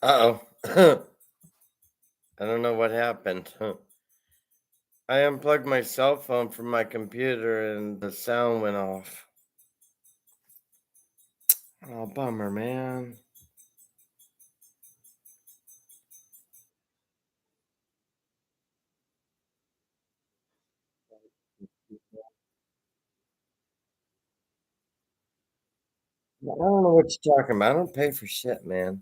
Uh-oh. I don't know what happened. I unplugged my cell phone from my computer and the sound went off. Oh, bummer, man. I don't know what you're talking about. I don't pay for shit, man.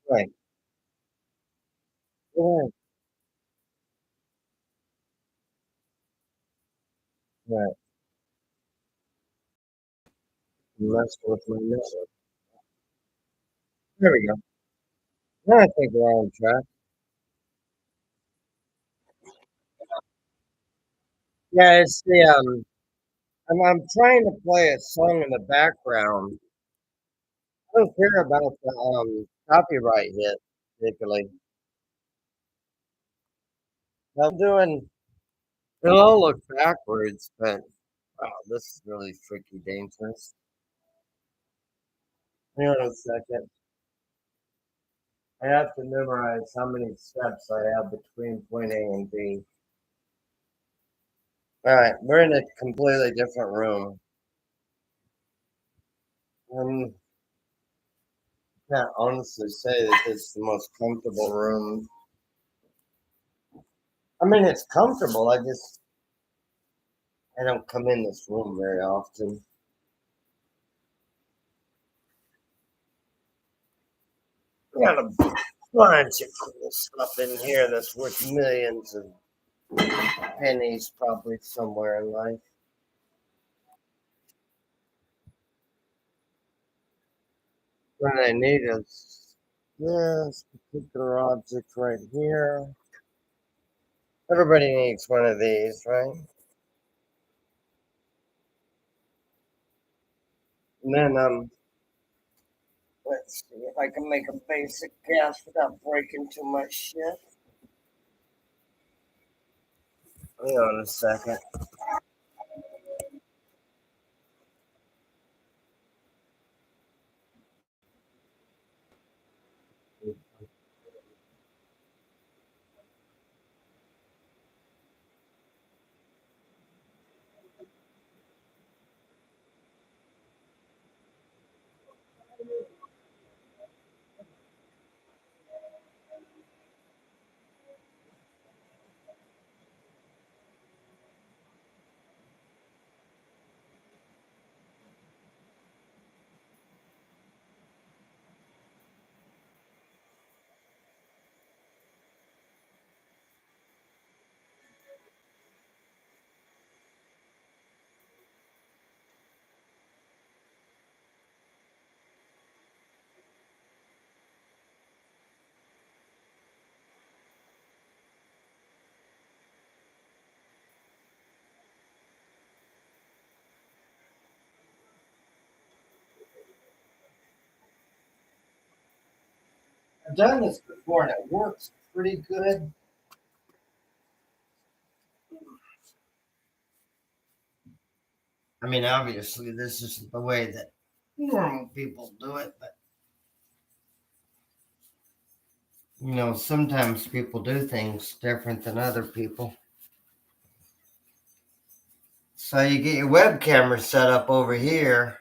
Right, right, right. Messed with my network. There we go. Now I think we're on track. Yeah, it's I'm trying to play a song in the background. I don't care about the copyright hit particularly. I'm doing it'll all look backwards, but wow, this is really freaky dangerous. Hang on a second. I have to memorize how many steps I have between point A and B. All right, we're in a completely different room. Um, can't honestly say that this is the most comfortable room. I mean, it's comfortable. I don't come in this room very often. We got a bunch of cool stuff in here that's worth millions of pennies, probably somewhere in life. What I need is this particular object right here. Everybody needs one of these, right? And then let's see if I can make a basic guess without breaking too much shit. Hang on a second. I've done this before and it works pretty good. I mean, obviously, this isn't the way that normal people do it, but sometimes people do things different than other people. So you get your web camera set up over here.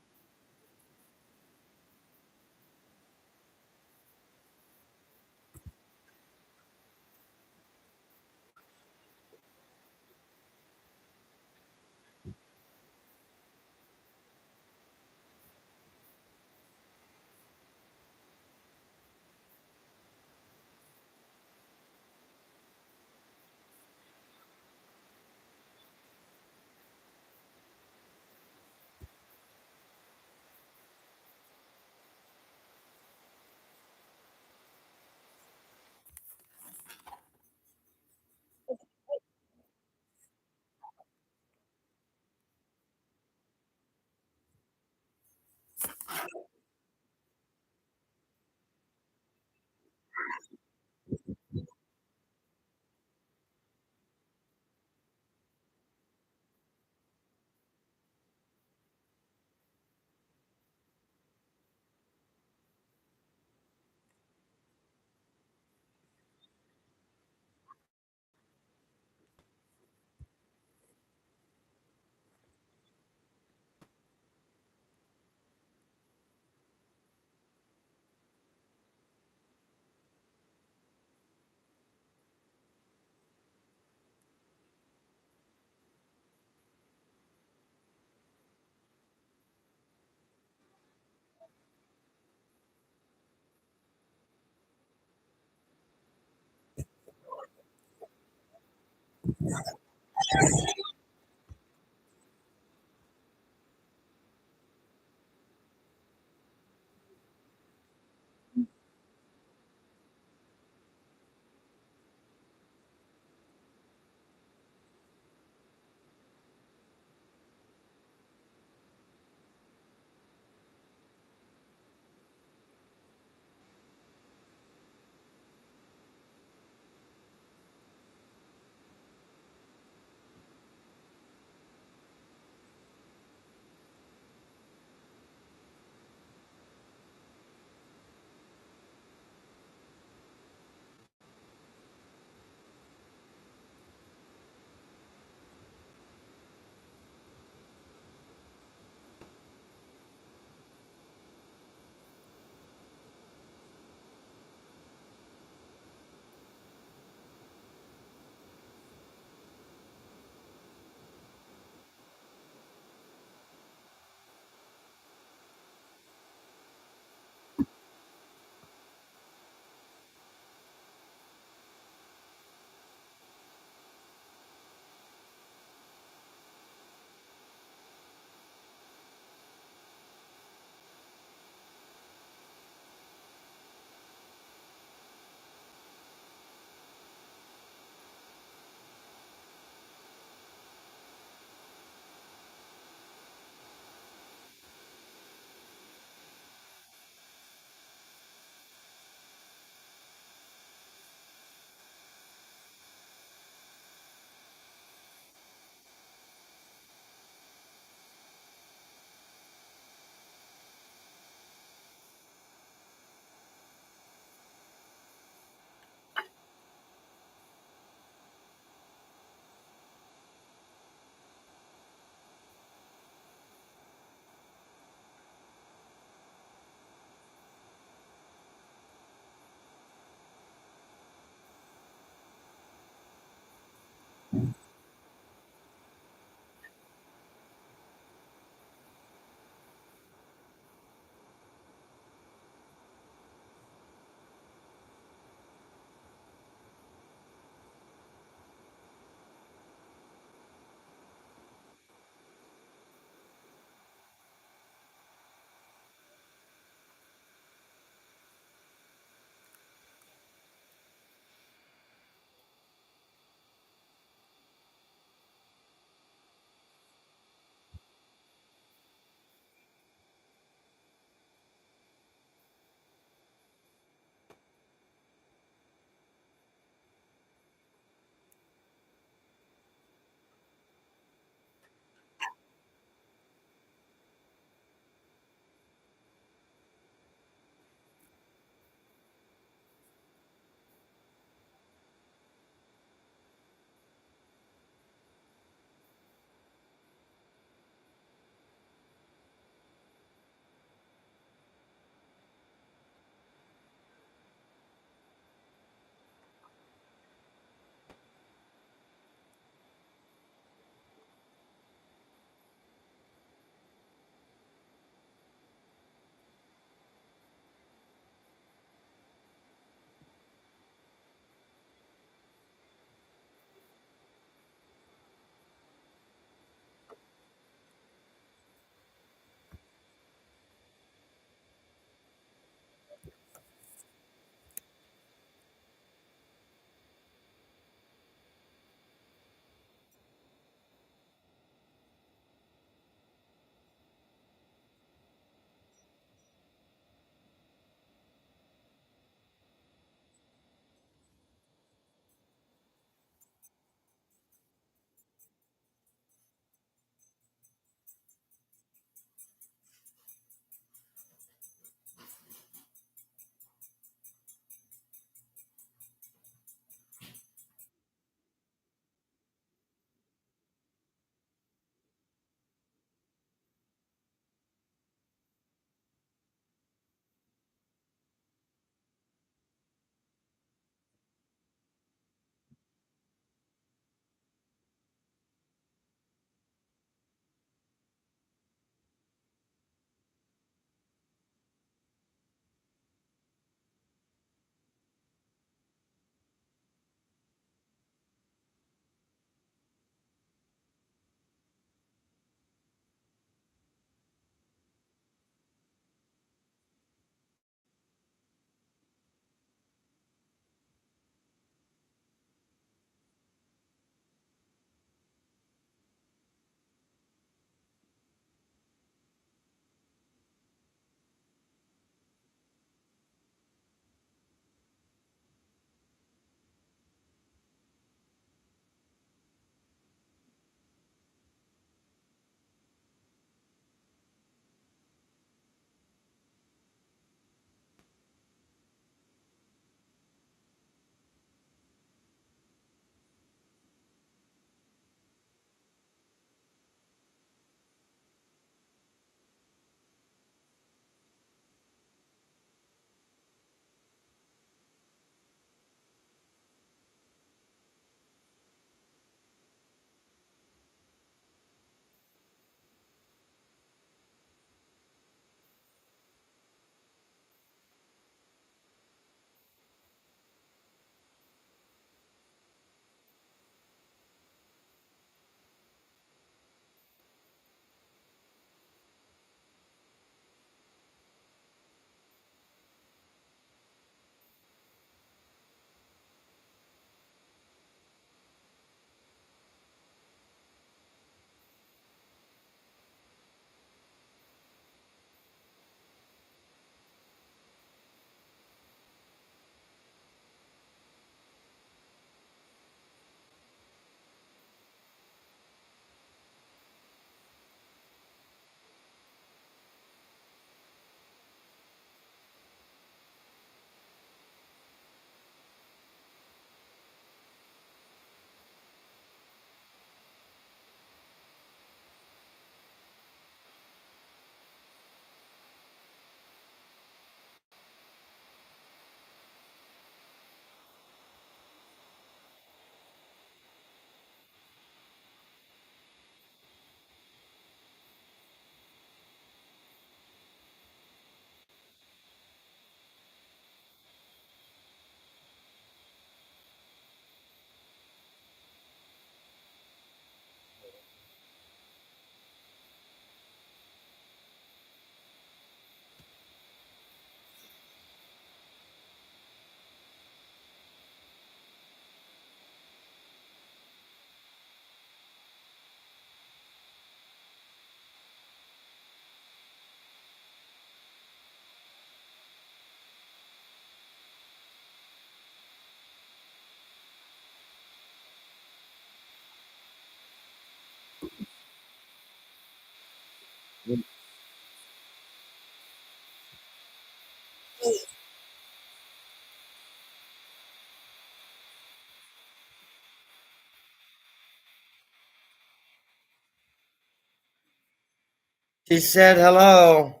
She said hello.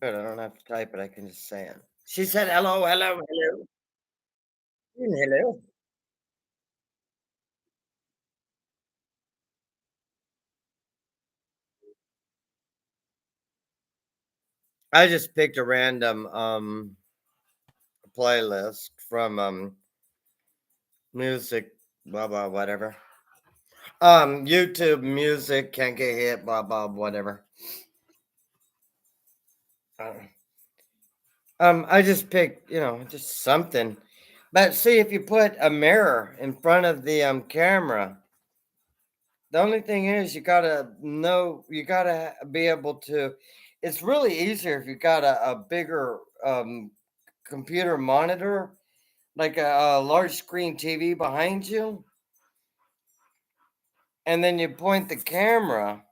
Good, I don't have to type it, I can just say it. She said hello, hello, hello. Hello. I just picked a random playlist from music, blah blah whatever. YouTube music can't get hit, blah blah whatever. Uh, I just picked, just something. But see, if you put a mirror in front of the camera, the only thing is you gotta be able to. It's really easier if you got a bigger computer monitor, like a large screen TV behind you, and then you point the camera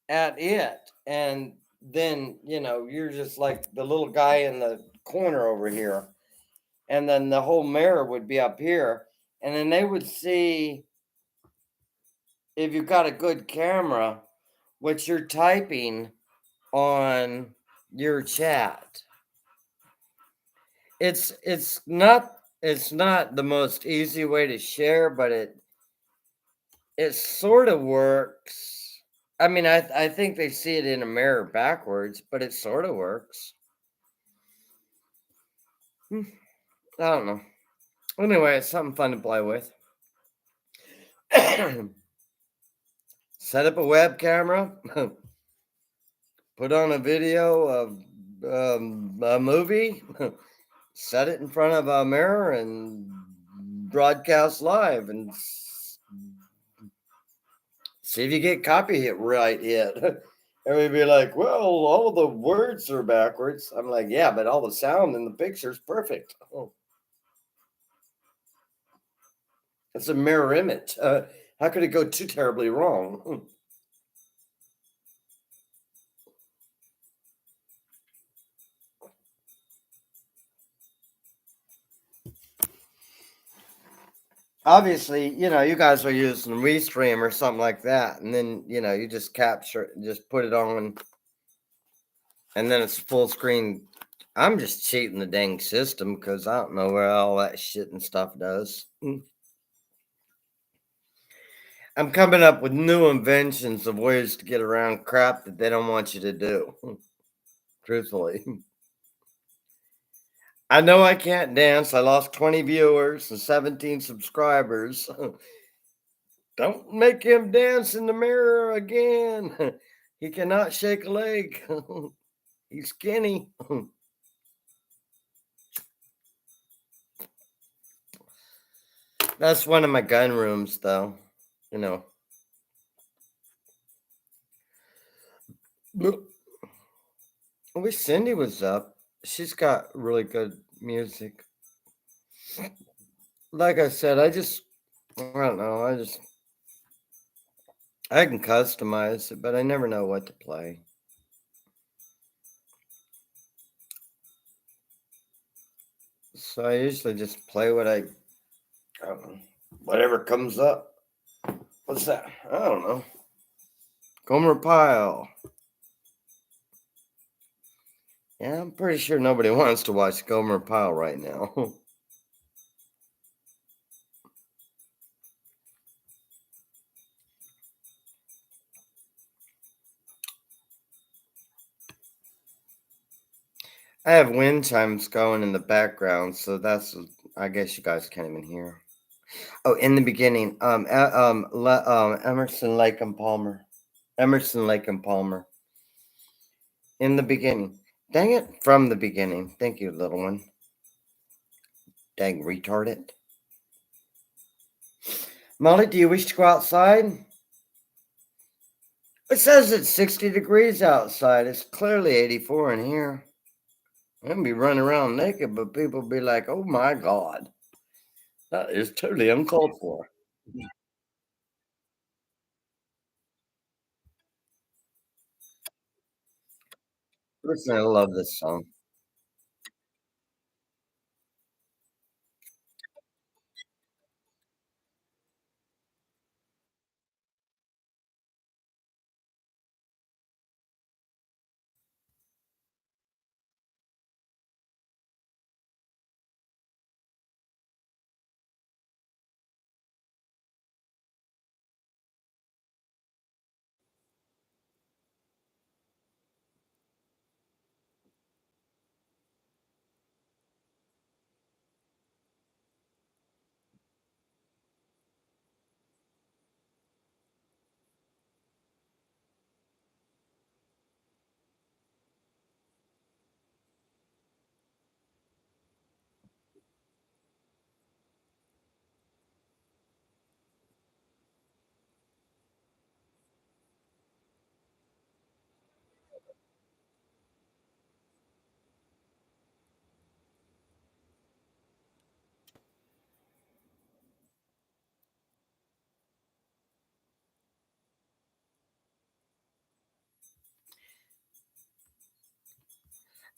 at it, and then you're just like the little guy in the corner over here, and then the whole mirror would be up here, and then they would see if you've got a good camera what you're typing on your chat. It's not the most easy way to share, but it sort of works. I mean, I think they see it in a mirror backwards, but it sort of works. Hmm, I don't know. Anyway, it's something fun to play with. Set up a web camera, put on a video of a movie, set it in front of a mirror, and broadcast live and see if you get copy hit right hit. And we'd be like, well, all the words are backwards. I'm like, yeah, but all the sound in the picture's perfect. Oh, it's a mirror image. How could it go too terribly wrong? Obviously, you guys are using Restream or something like that, and then you just capture it and just put it on, and then it's full screen. I'm just cheating the dang system because I don't know where all that shit and stuff does. I'm coming up with new inventions of ways to get around crap that they don't want you to do. Truthfully, I know I can't dance. I lost 20 viewers and 17 subscribers. Don't make him dance in the mirror again. He cannot shake a leg. He's skinny. That's one of my gun rooms, though. You know, I wish Cindy was up. She's got really good music. Like I said, I don't know. I can customize it, but I never know what to play. So I usually just play I don't know, whatever comes up. What's that? I don't know. Gomer Pyle. Yeah, I'm pretty sure nobody wants to watch Gomer Pyle right now. I have wind chimes going in the background, so I guess you guys can't even hear. Oh, in the beginning, Emerson, Lake and Palmer. Emerson, Lake and Palmer. In the beginning. Dang it, from the beginning. Thank you, little one. Dang retarded. Molly, do you wish to go outside? It says it's 60 degrees outside. It's clearly 84 in here. I'm be running around naked, but people be like, oh my God, that is totally uncalled for. Listen, I love this song.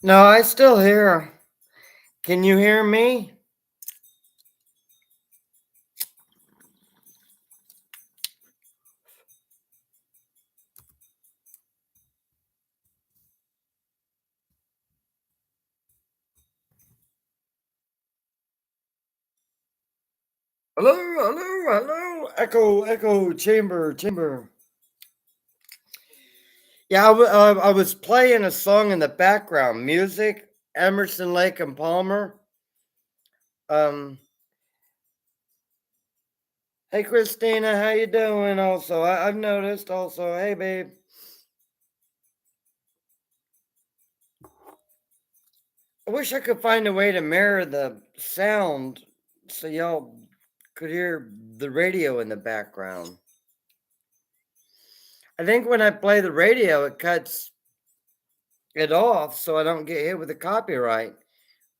No, I still hear. Can you hear me? Hello, hello, hello. Echo, echo, chamber, chamber. Yeah, I was playing a song in the background, music, Emerson, Lake and Palmer. Um, hey Christina, how you doing? Also, I've noticed. Also, hey babe. I wish I could find a way to mirror the sound so y'all could hear the radio in the background. I think when I play the radio, it cuts it off so I don't get hit with the copyright.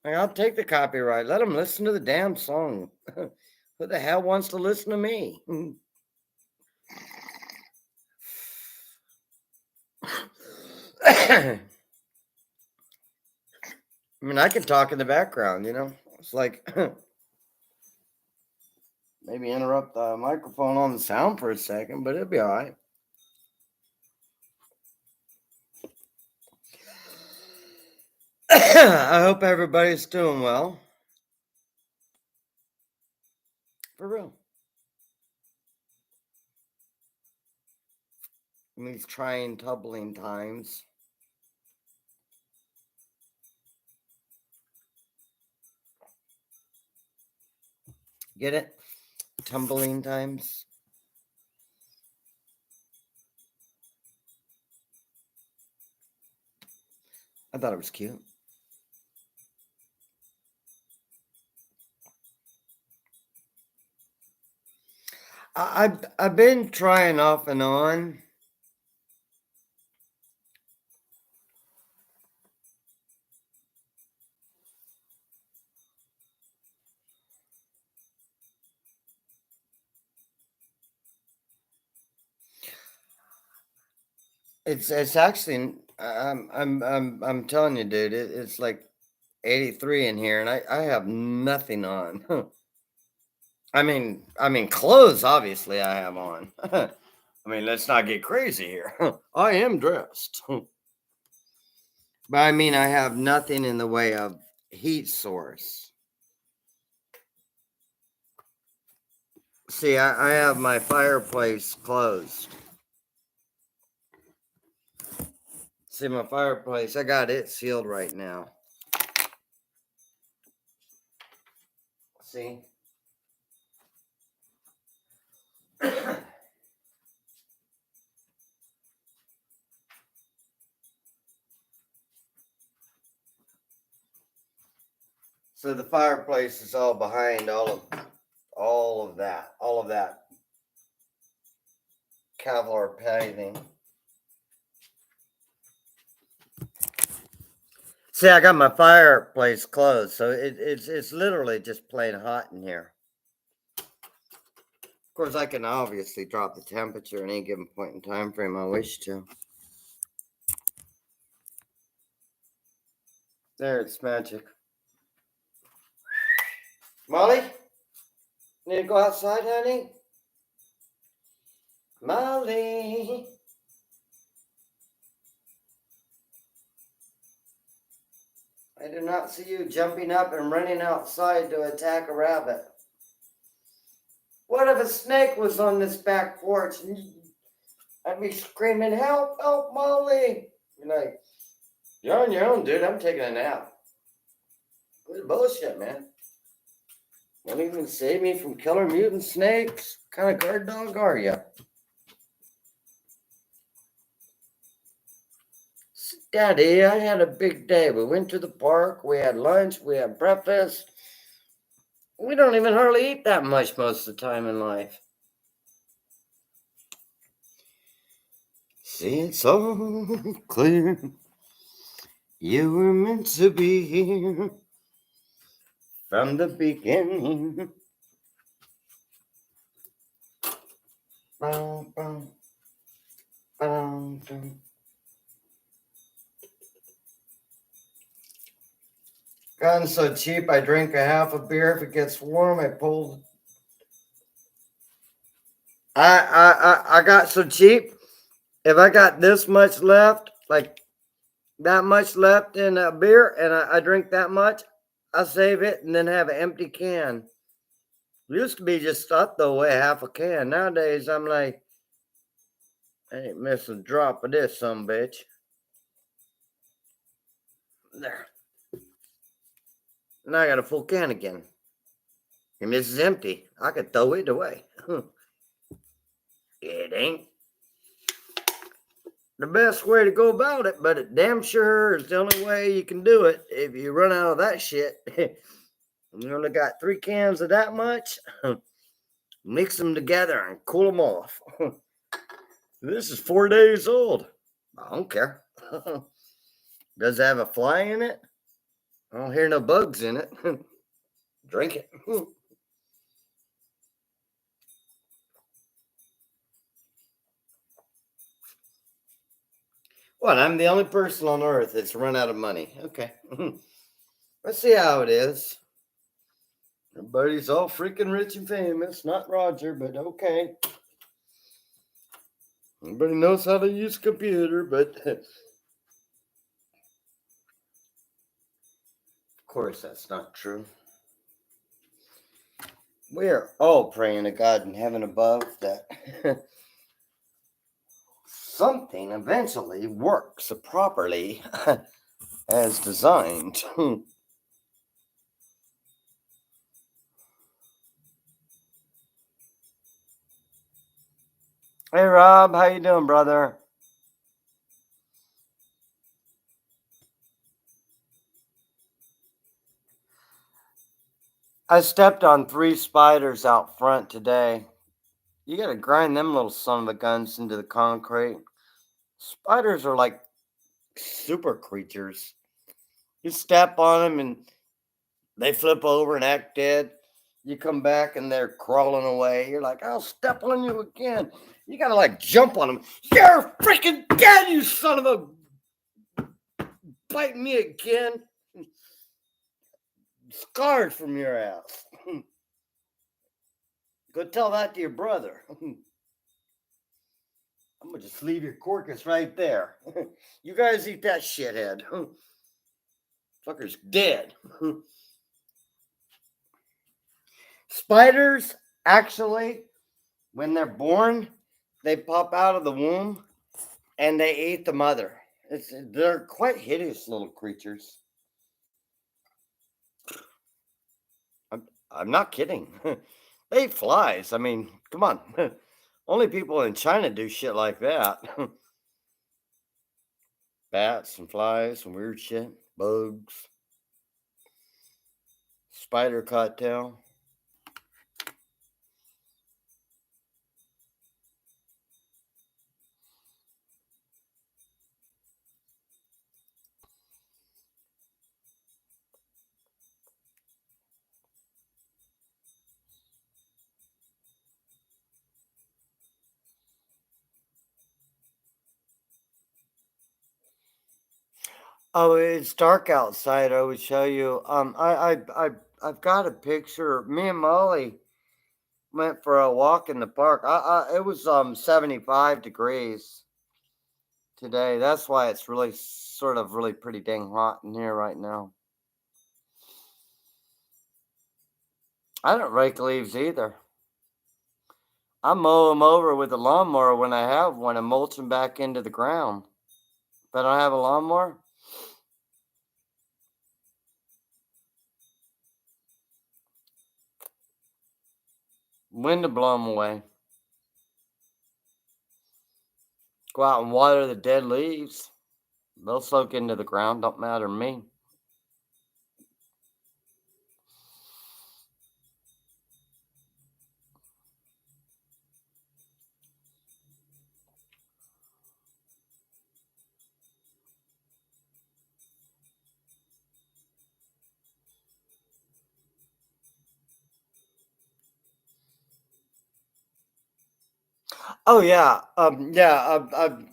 Like, I'll take the copyright. Let them listen to the damn song. Who the hell wants to listen to me? I mean, I can talk in the background, you know? It's like maybe interrupt the microphone on the sound for a second, but it'll be all right. I hope everybody's doing well. For real. In these trying, tumbling times. Get it? Tumbling times. I thought it was cute. I've been trying off and on. It's actually I'm telling you, dude. It's like 83 in here, and I have nothing on. I mean, clothes. Obviously, I have on. I mean, let's not get crazy here. I am dressed, but I mean, I have nothing in the way of heat source. See, I have my fireplace closed. See, my fireplace, I got it sealed right now. See? So the fireplace is all behind all of that Kevlar paving. See, I got my fireplace closed, so it's literally just plain hot in here. Of course, I can obviously drop the temperature at any given point in time frame I wish to. There, it's magic. Molly, need to go outside, honey? Molly. I do not see you jumping up and running outside to attack a rabbit. What if a snake was on this back porch and I'd be screaming, help, help, Molly? You're like, you're on your own, dude. I'm taking a nap. Good bullshit, man. Won't even save me from killer mutant snakes. What kind of guard dog are you? Daddy, I had a big day. We went to the park. We had lunch. We had breakfast. We don't even hardly eat that much most of the time in life. See, it's so clear. You were meant to be here from the beginning. Bow, bow, bow, bow. Gotten so cheap, I drink a half a beer. If it gets warm, I pull. I got so cheap. If I got this much left, like that much left in a beer, and I drink that much, I save it and then have an empty can. Used to be just I throw away half a can. Nowadays, I'm like, I ain't missing a drop of this, some bitch. There. Now I got a full can again. And this is empty. I could throw it away. It ain't the best way to go about it, but it damn sure is the only way you can do it. If you run out of that shit, you only got 3 cans of that much, mix them together and cool them off. This is 4 days old. I don't care. Does it have a fly in it? I don't hear no bugs in it. Drink it. What? I'm the only person on earth that's run out of money. Okay. Let's see how it is. Everybody's all freaking rich and famous. Not Roger, but okay. Everybody knows how to use a computer, but of course that's not true. We are all praying to God in heaven above that something eventually works properly as designed. Hey Rob, how you doing, brother? I stepped on 3 spiders out front today. You gotta grind them little son of a guns into the concrete. Spiders are like super creatures. You step on them and they flip over and act dead. You come back and they're crawling away. You're like, I'll step on you again. You gotta like jump on them. You're freaking dead, you son of a. Bite me again. Scars from your ass. Go tell that to your brother. I'm gonna just leave your carcass right there. You guys eat that shithead. Fucker's dead. Spiders, actually, when they're born, they pop out of the womb and they eat the mother. They're quite hideous little creatures. I'm not kidding. They eat flies. I mean, come on. Only people in China do shit like that. Bats and flies and weird shit. Bugs. Spider cocktail. Oh, it's dark outside. I would show you. I've got a picture. Me and Molly went for a walk in the park. It was 75 degrees today. That's why it's really sort of really pretty dang hot in here right now. I don't rake leaves either. I mow them over with a lawnmower when I have one and mulch them back into the ground. If I don't have a lawnmower, wind to blow them away. Go out and water the dead leaves. They'll soak into the ground. Don't matter to me. Oh yeah, yeah. I've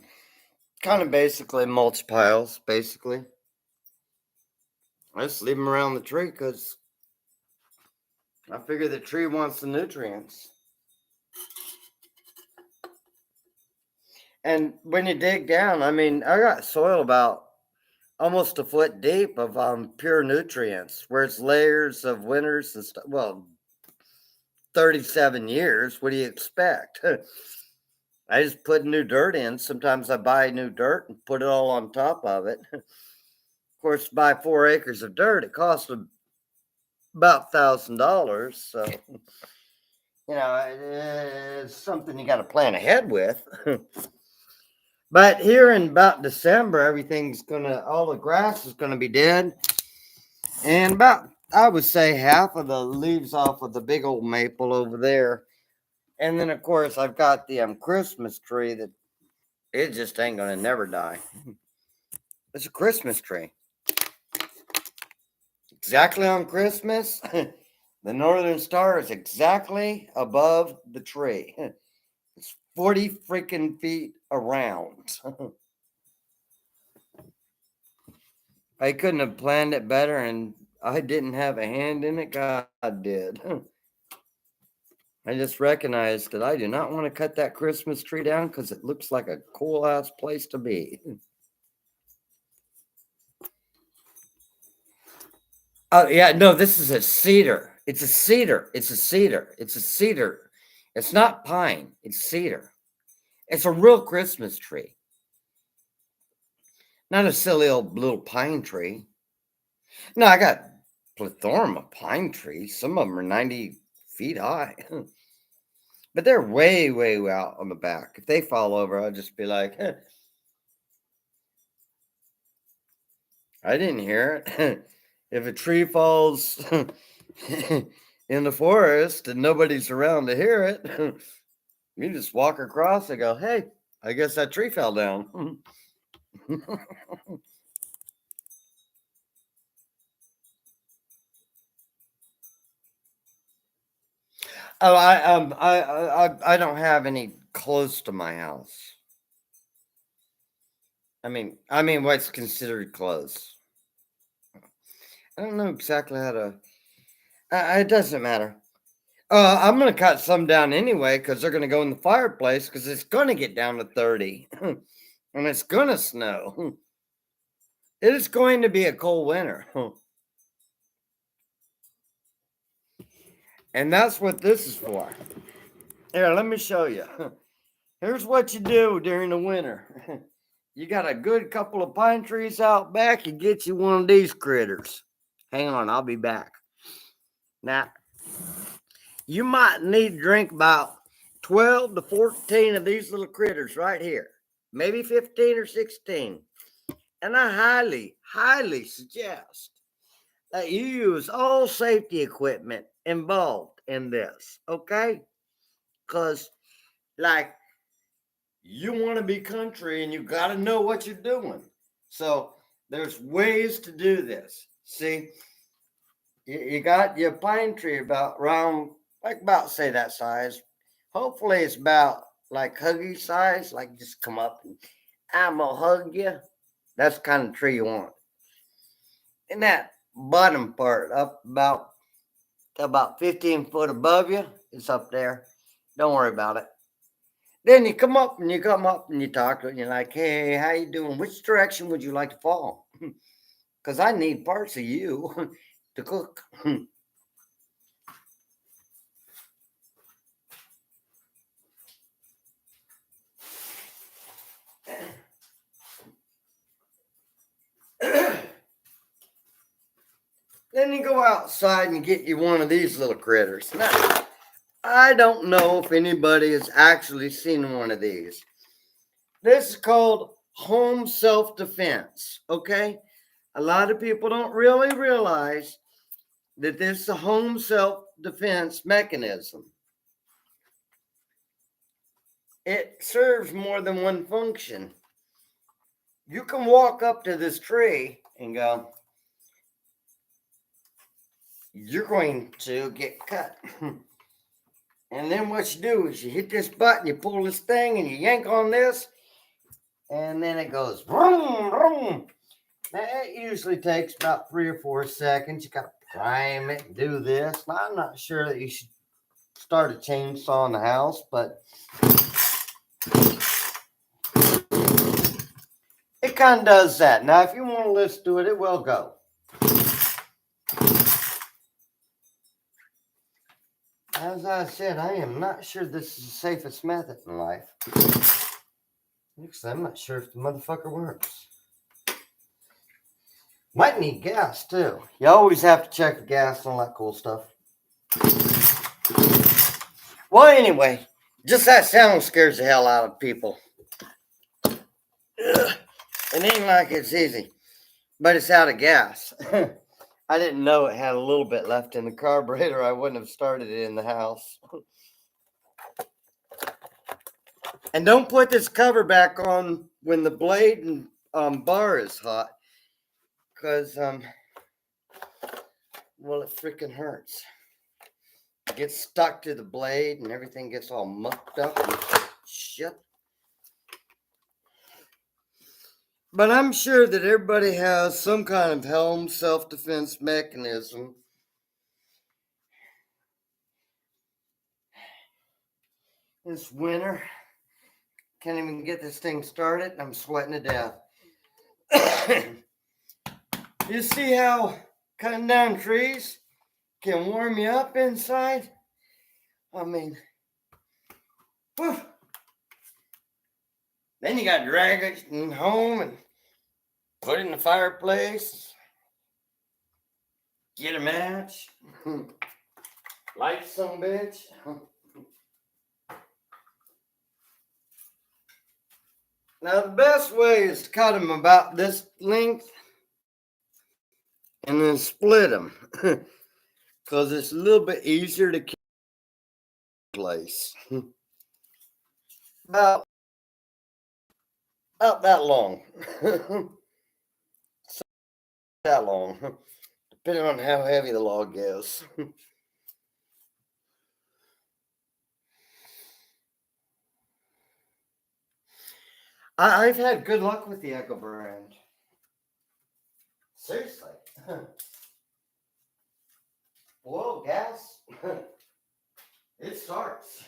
kind of basically mulch piles, basically. I just leave them around the tree because I figure the tree wants the nutrients. And when you dig down, I mean, I got soil about almost a foot deep of pure nutrients, where it's layers of winters and stuff. Well, 37 years. What do you expect? I just put new dirt in. Sometimes I buy new dirt and put it all on top of it. Of course, to buy 4 acres of dirt, it costs about $1,000. So, it's something you got to plan ahead with. But here in about December, all the grass is gonna be dead, and about, I would say, half of the leaves off of the big old maple over there. And then, of course, I've got the Christmas tree that it just ain't gonna never die. It's a Christmas tree. Exactly on Christmas, the Northern Star is exactly above the tree. It's 40 freaking feet around. I couldn't have planned it better, and I didn't have a hand in it. God did. I just recognized that I do not want to cut that Christmas tree down because it looks like a cool ass place to be. Oh, yeah, no, this is a cedar. It's a cedar. It's a cedar. It's a cedar. It's not pine, it's cedar. It's a real Christmas tree, not a silly old little pine tree. No, I got plethora of pine trees. Some of them are 90 feet high. But they're way, way out on the back. If they fall over, I'll just be like, I didn't hear it. If a tree falls in the forest and nobody's around to hear it, you just walk across and go, hey, I guess that tree fell down. Oh, I don't have any close to my house. I mean, what's considered close? I don't know exactly how to. It doesn't matter. I'm gonna cut some down anyway because they're gonna go in the fireplace because it's gonna get down to 30, and it's gonna snow. It is going to be a cold winter, and that's what this is for. Here, let me show you. Here's what you do during the winter. You got a good couple of pine trees out back. You get you one of these critters. Hang on, I'll be back. Now, you might need to drink about 12 to 14 of these little critters right here, maybe 15 or 16. And I highly, highly suggest that you use all safety equipment involved in this, okay? Because, like, you want to be country and you got to know what you're doing. So, there's ways to do this. See, you got your pine tree about round, like about say that size. Hopefully, it's about like huggy size, like just come up and I'm gonna hug you. That's the kind of tree you want. And that bottom part, up about 15 foot above you, it's up there. Don't worry about it. Then you come up and you talk to it and you're like, hey, how you doing? Which direction would you like to fall? Because I need parts of you to cook. Then you go outside and get you one of these little critters. Now, I don't know if anybody has actually seen one of these. This is called home self-defense, okay? A lot of people don't really realize that this is a home self-defense mechanism. It serves more than one function. You can walk up to this tree and go, you're going to get cut. And then what you do is you hit this button, you pull this thing, and you yank on this, and then it goes vroom, vroom. It usually takes about 3 or 4 seconds. You got to prime it and do this. Now, I'm not sure that you should start a chainsaw in the house, but it kind of does that. Now, if you want to listen to it, it will go. As I said, I am not sure this is the safest method in life. Because I'm not sure if the motherfucker works. Might need gas, too. You always have to check the gas and all that cool stuff. Well, anyway, just that sound scares the hell out of people. Ugh. It ain't like it's easy, but it's out of gas. I didn't know it had a little bit left in the carburetor. I wouldn't have started it in the house. And don't put this cover back on when the blade and bar is hot, because well, it freaking hurts. It gets stuck to the blade and everything gets all mucked up and shit. But I'm sure that everybody has some kind of helm self-defense mechanism. It's winter. Can't even get this thing started. I'm sweating to death. You see how cutting down trees can warm you up inside? I mean, whew. Then you got to drag it home and put it in the fireplace. Get a match. Light some bitch. Now the best way is to cut them about this length and then split them. Because it's a little bit easier to keep in place. About that long. So that long. Depending on how heavy the log is. I've had good luck with the Echo brand. Seriously. Oil, gas, it starts.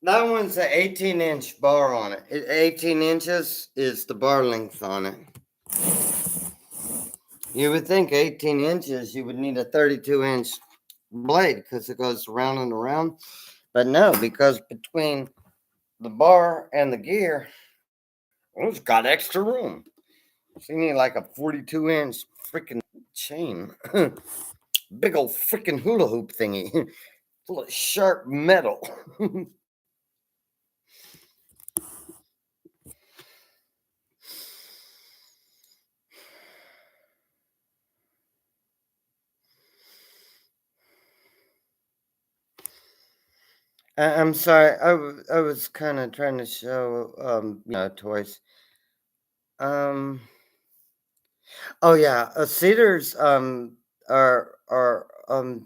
That one's an 18-inch bar on it. 18 inches is the bar length on it. You would think 18 inches, you would need a 32-inch blade because it goes around and around. But no, because between the bar and the gear, it's got extra room. So you need like a 42-inch freaking chain. Big old freaking hula hoop thingy. Full of sharp metal. I'm sorry. I was kind of trying to show toys. Oh yeah, cedars are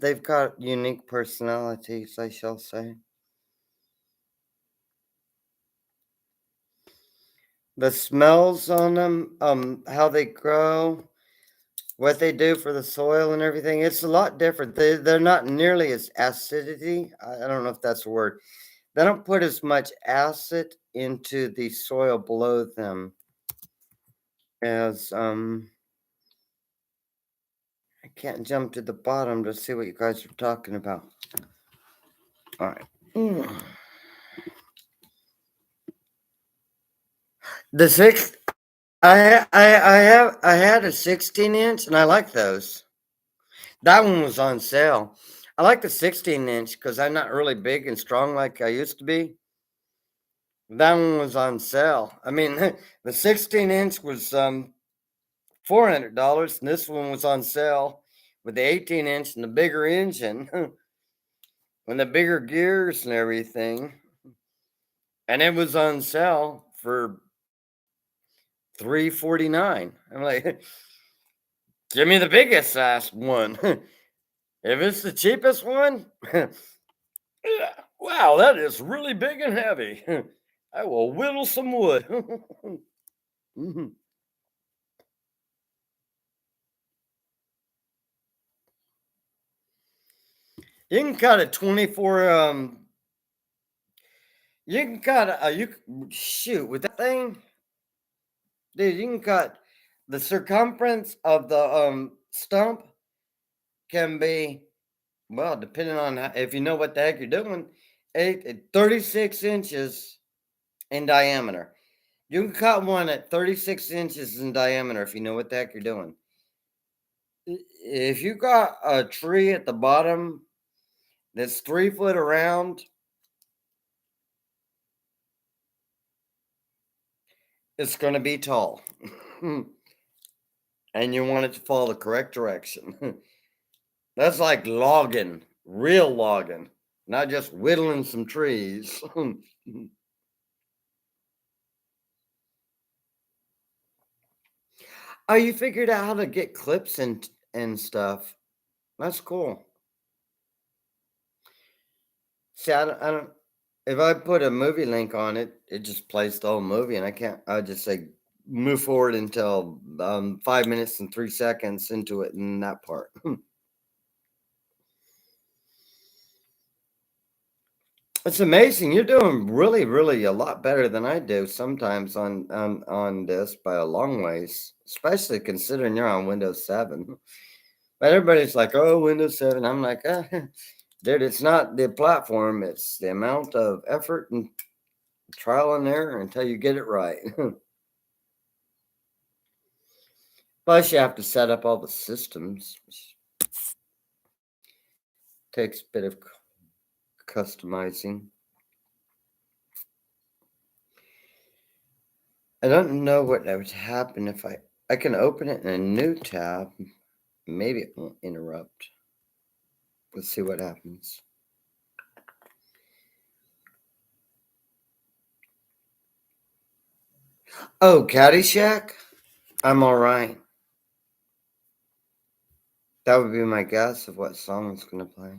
they've got unique personalities, I shall say. The smells on them, how they grow, what they do for the soil and everything, it's a lot different. They're not nearly as acidity. I don't know if that's a word. They don't put as much acid into the soil below them as I can't jump to the bottom to see what you guys are talking about. All right. The six I had a 16-inch and I like those. That one was on sale. I like the 16-inch because I'm not really big and strong like I used to be. That one was on sale. I mean, the 16-inch was $400, and this one was on sale with the 18-inch and the bigger engine and the bigger gears and everything. And it was on sale for $349. I'm like, give me the biggest size one. If it's the cheapest one, Yeah. Wow, that is really big and heavy. I will whittle some wood. Mhm. You can cut a 24 you can cut shoot with that thing, dude, you can cut the circumference of the stump can be, well, depending on if you know what the heck you're doing, 36 inches in diameter. You can cut one at 36 inches in diameter if you know what the heck you're doing. If you got a tree at the bottom that's 3 foot around, it's going to be tall. And you want it to fall the correct direction. That's like logging, real logging, not just whittling some trees. Oh, you figured out how to get clips and stuff. That's cool. See, I don't. If I put a movie link on it, it just plays the whole movie, and I can't. I just say move forward until 5 minutes and 3 seconds into it in that part. It's amazing. You're doing really, really a lot better than I do sometimes on this by a long ways, especially considering you're on Windows 7. But everybody's like, "Oh, Windows 7." I'm like, dude, it's not the platform; it's the amount of effort and trial and error until you get it right. Plus, you have to set up all the systems, which takes a bit of customizing. I don't know what would happen if I can open it in a new tab. Maybe it won't interrupt. Let's see what happens. Oh, Caddyshack? I'm all right. That would be my guess of what song it's going to play.